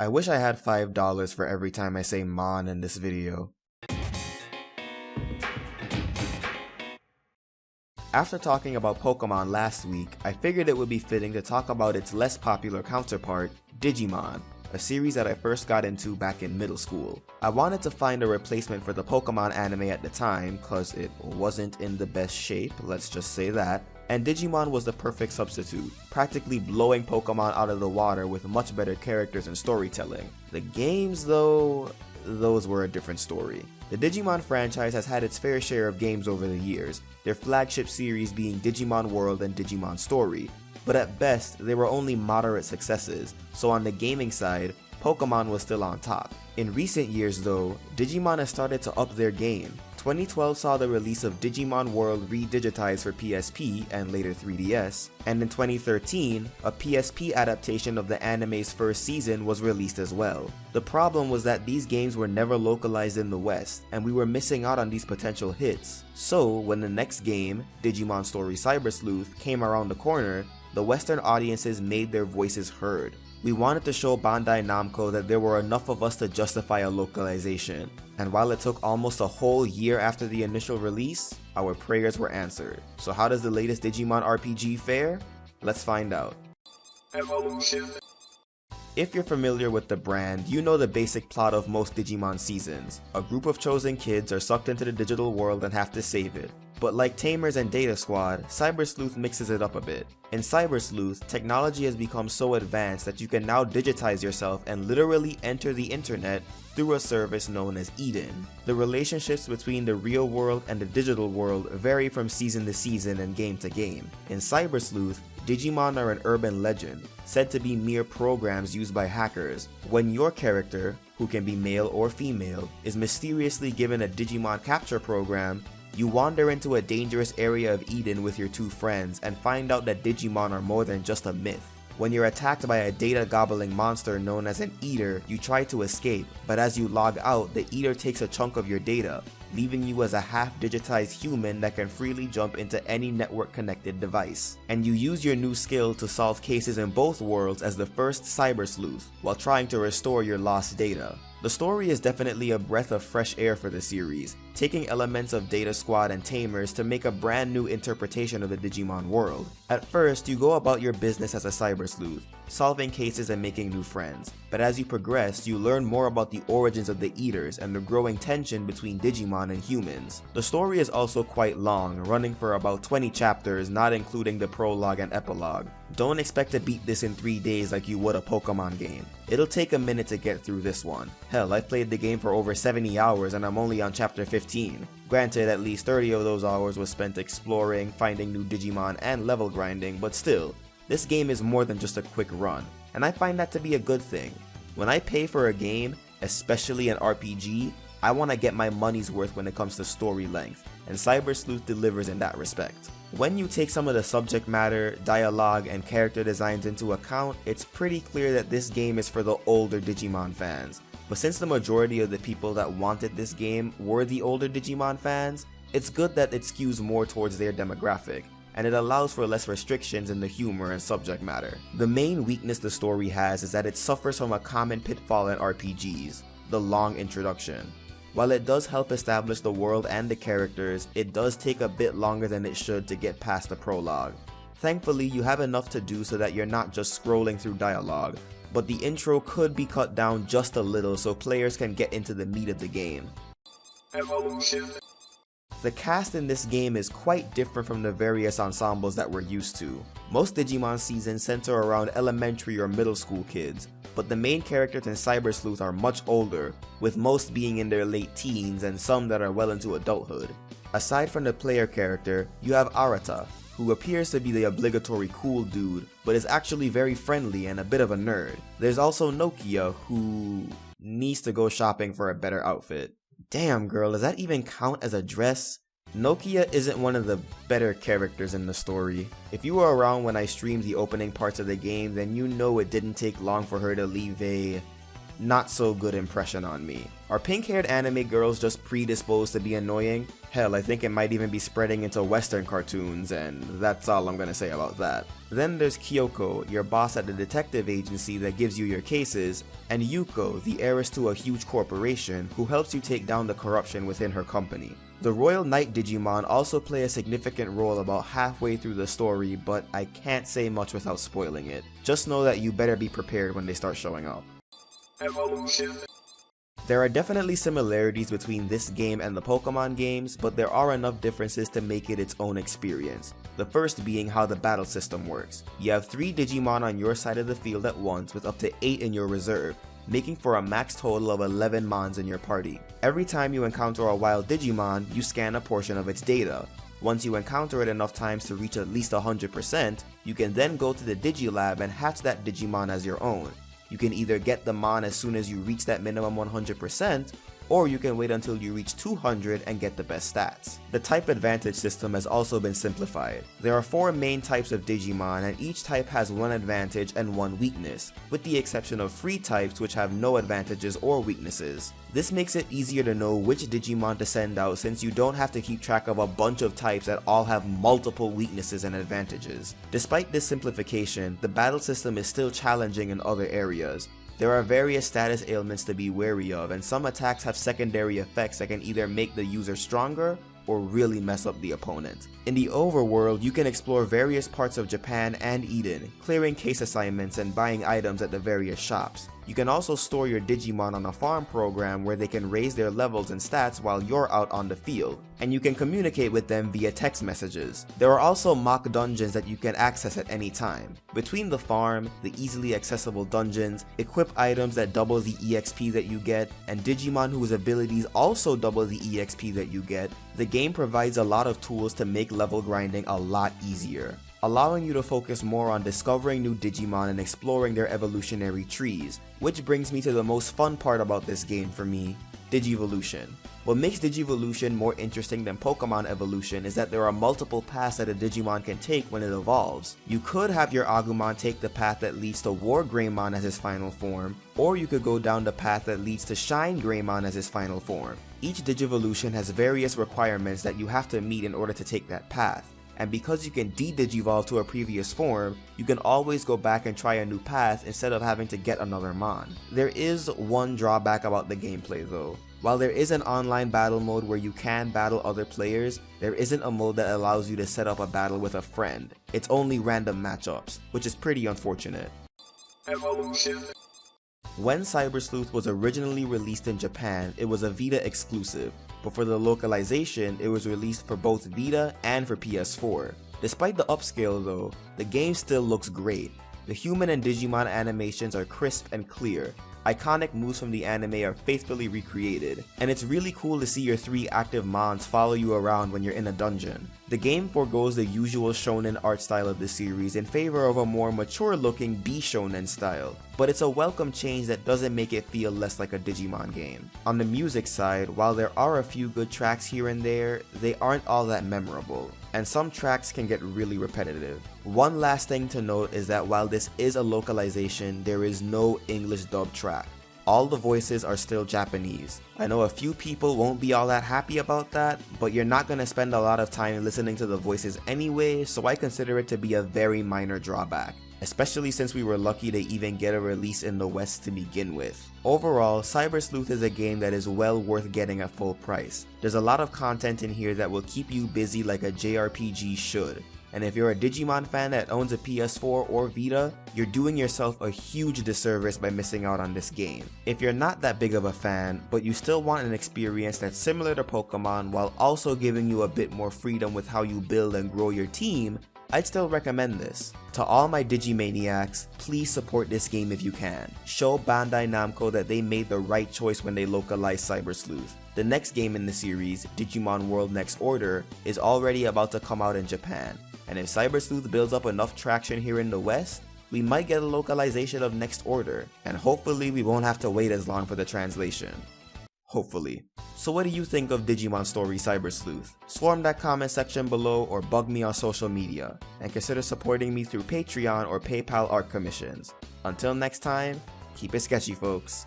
I wish I had $5 for every time I say Mon in this video. After talking about Pokemon last week, I figured it would be fitting to talk about its less popular counterpart, Digimon, a series that I first got into back in middle school. I wanted to find a replacement for the Pokemon anime at the time, cause it wasn't in the best shape, let's just say that, and Digimon was the perfect substitute, practically blowing Pokemon out of the water with much better characters and storytelling. The games though, those were a different story. The Digimon franchise has had its fair share of games over the years, their flagship series being Digimon World and Digimon Story, but at best they were only moderate successes, so on the gaming side, Pokemon was still on top. In recent years though, Digimon has started to up their game. 2012 saw the release of Digimon World redigitized for PSP and later 3DS, and in 2013, a PSP adaptation of the anime's first season was released as well. The problem was that these games were never localized in the West, and we were missing out on these potential hits. So, when the next game, Digimon Story Cyber Sleuth, came around the corner, the Western audiences made their voices heard. We wanted to show Bandai Namco that there were enough of us to justify a localization, and while it took almost a whole year after the initial release, our prayers were answered. So how does the latest Digimon RPG fare? Let's find out. Evolution. If you're familiar with the brand, you know the basic plot of most Digimon seasons. A group of chosen kids are sucked into the digital world and have to save it. But like Tamers and Data Squad, Cyber Sleuth mixes it up a bit. In Cyber Sleuth, technology has become so advanced that you can now digitize yourself and literally enter the internet through a service known as Eden. The relationships between the real world and the digital world vary from season to season and game to game. In Cyber Sleuth, Digimon are an urban legend, said to be mere programs used by hackers. When your character, who can be male or female, is mysteriously given a Digimon capture program, you wander into a dangerous area of Eden with your two friends and find out that Digimon are more than just a myth. When you're attacked by a data-gobbling monster known as an Eater, you try to escape, but as you log out, the Eater takes a chunk of your data, leaving you as a half-digitized human that can freely jump into any network-connected device. And you use your new skill to solve cases in both worlds as the first Cyber Sleuth, while trying to restore your lost data. The story is definitely a breath of fresh air for the series, taking elements of Data Squad and Tamers to make a brand new interpretation of the Digimon world. At first, you go about your business as a Cyber Sleuth, solving cases and making new friends, but as you progress, you learn more about the origins of the Eaters and the growing tension between Digimon and humans. The story is also quite long, running for about 20 chapters, not including the prologue and epilogue. Don't expect to beat this in 3 days like you would a Pokemon game. It'll take a minute to get through this one. Hell, I've played the game for over 70 hours and I'm only on chapter 15. Granted, at least 30 of those hours was spent exploring, finding new Digimon, and level grinding, but still, this game is more than just a quick run, and I find that to be a good thing. When I pay for a game, especially an RPG, I want to get my money's worth when it comes to story length, and Cyber Sleuth delivers in that respect. When you take some of the subject matter, dialogue, and character designs into account, it's pretty clear that this game is for the older Digimon fans. But since the majority of the people that wanted this game were the older Digimon fans, it's good that it skews more towards their demographic, and it allows for less restrictions in the humor and subject matter. The main weakness the story has is that it suffers from a common pitfall in RPGs, the long introduction. While it does help establish the world and the characters, it does take a bit longer than it should to get past the prologue. Thankfully, you have enough to do so that you're not just scrolling through dialogue, but the intro could be cut down just a little so players can get into the meat of the game. Evolution. The cast in this game is quite different from the various ensembles that we're used to. Most Digimon seasons center around elementary or middle school kids, but the main characters in Cyber Sleuth are much older, with most being in their late teens and some that are well into adulthood. Aside from the player character, you have Arata, who appears to be the obligatory cool dude, but is actually very friendly and a bit of a nerd. There's also Nokia, who needs to go shopping for a better outfit. Damn girl, does that even count as a dress? Nokia isn't one of the better characters in the story. If you were around when I streamed the opening parts of the game, then you know it didn't take long for her to leave a not so good impression on me. Are pink-haired anime girls just predisposed to be annoying? Hell, I think it might even be spreading into Western cartoons, and that's all I'm gonna say about that. Then there's Kyoko, your boss at the detective agency that gives you your cases, and Yuko, the heiress to a huge corporation who helps you take down the corruption within her company. The Royal Knight Digimon also play a significant role about halfway through the story, but I can't say much without spoiling it. Just know that you better be prepared when they start showing up. Evolution. There are definitely similarities between this game and the Pokemon games, but there are enough differences to make it its own experience. The first being how the battle system works. You have 3 Digimon on your side of the field at once with up to 8 in your reserve, making for a max total of 11 Mons in your party. Every time you encounter a wild Digimon, you scan a portion of its data. Once you encounter it enough times to reach at least 100%, you can then go to the Digilab and hatch that Digimon as your own. You can either get the Mon as soon as you reach that minimum 100%, or you can wait until you reach 200 and get the best stats. The type advantage system has also been simplified. There are 4 main types of Digimon, and each type has 1 advantage and 1 weakness, with the exception of free types which have no advantages or weaknesses. This makes it easier to know which Digimon to send out since you don't have to keep track of a bunch of types that all have multiple weaknesses and advantages. Despite this simplification, the battle system is still challenging in other areas. There are various status ailments to be wary of, and some attacks have secondary effects that can either make the user stronger or really mess up the opponent. In the overworld, you can explore various parts of Japan and Eden, clearing case assignments and buying items at the various shops. You can also store your Digimon on a farm program where they can raise their levels and stats while you're out on the field, and you can communicate with them via text messages. There are also mock dungeons that you can access at any time. Between the farm, the easily accessible dungeons, equip items that double the EXP that you get, and Digimon whose abilities also double the EXP that you get, the game provides a lot of tools to make level grinding a lot easier, allowing you to focus more on discovering new Digimon and exploring their evolutionary trees, which brings me to the most fun part about this game for me, Digivolution. What makes Digivolution more interesting than Pokemon Evolution is that there are multiple paths that a Digimon can take when it evolves. You could have your Agumon take the path that leads to War Greymon as his final form, or you could go down the path that leads to Shine Greymon as his final form. Each Digivolution has various requirements that you have to meet in order to take that path. And because you can de-digivolve to a previous form, you can always go back and try a new path instead of having to get another Mon. There is one drawback about the gameplay though. While there is an online battle mode where you can battle other players, there isn't a mode that allows you to set up a battle with a friend. It's only random matchups, which is pretty unfortunate. Evolution. When Cyber Sleuth was originally released in Japan, it was a Vita exclusive, but for the localization, it was released for both Vita and for PS4. Despite the upscale though, the game still looks great. The human and Digimon animations are crisp and clear. Iconic moves from the anime are faithfully recreated, and it's really cool to see your 3 active Mons follow you around when you're in a dungeon. The game forgoes the usual shonen art style of the series in favor of a more mature looking B-shonen style, but it's a welcome change that doesn't make it feel less like a Digimon game. On the music side, while there are a few good tracks here and there, they aren't all that memorable, and some tracks can get really repetitive. One last thing to note is that while this is a localization, there is no English dub track. All the voices are still Japanese. I know a few people won't be all that happy about that, but you're not gonna spend a lot of time listening to the voices anyway, so I consider it to be a very minor drawback, especially since we were lucky to even get a release in the West to begin with. Overall, Cyber Sleuth is a game that is well worth getting at full price. There's a lot of content in here that will keep you busy like a JRPG should. And if you're a Digimon fan that owns a PS4 or Vita, you're doing yourself a huge disservice by missing out on this game. If you're not that big of a fan, but you still want an experience that's similar to Pokemon while also giving you a bit more freedom with how you build and grow your team, I'd still recommend this. To all my Digimaniacs, please support this game if you can. Show Bandai Namco that they made the right choice when they localized Cyber Sleuth. The next game in the series, Digimon World Next Order, is already about to come out in Japan. And if Cyber Sleuth builds up enough traction here in the West, we might get a localization of Next Order, and hopefully we won't have to wait as long for the translation. Hopefully. So what do you think of Digimon Story Cyber Sleuth? Swarm that comment section below or bug me on social media, and consider supporting me through Patreon or PayPal art commissions. Until next time, keep it sketchy folks.